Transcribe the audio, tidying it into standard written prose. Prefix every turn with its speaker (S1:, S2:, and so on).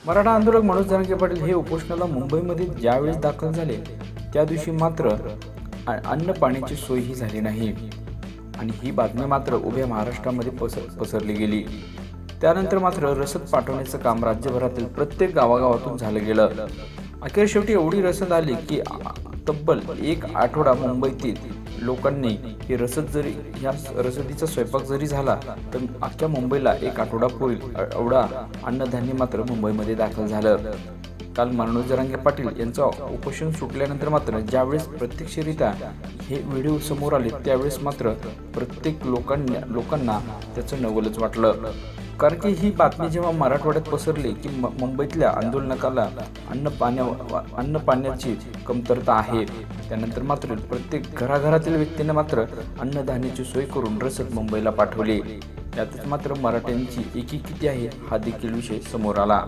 S1: मराठा आंदोलक मनोज जरांगे पाटील हे उपोषणाला मुंबईमध्ये ज्यावेळेस दाखल झाले त्या दिवशी मात्र अन्न पाण्याची सोयही झाली नाही आणि ही बातमी मात्र उभ्या महाराष्ट्रामध्ये पसरली गेली। त्यानंतर मात्र रसद पाठवण्याचं काम राज्यभरातील प्रत्येक गावागावातून झालं गेलं। अखेर शेवटी एवढी रसद आली की तब्बल एक आठवडा मुंबईतील लोकांनी ही रसद जरी ह्या रसदीचा स्वयंपाक जरी झाला तर अख्ख्या मुंबईला एक आठवडा पुरेल एवढा अन्नधान्य मात्र मुंबईमध्ये दाखल झालं। काल मनोज जरांगे पाटील यांचं उपोषण सुटल्यानंतर मात्र ज्यावेळेस प्रत्यक्षरित्या हे व्हिडिओ समोर आले त्यावेळेस मात्र प्रत्येक लोकांना त्याचं नवलच वाटलं। कारण की ही बातमी जेव्हा मराठवाड्यात पसरली की मुंबईतल्या आंदोलकाला अन्न पाण्याची कमतरता आहे, त्यानंतर मात्र प्रत्येक घराघरातील व्यक्तीने मात्र अन्नधान्याची सोय करून रसद मुंबईला पाठवली। यातच मात्र मराठ्यांची एकी किती आहे हा देखील विषय समोर आला।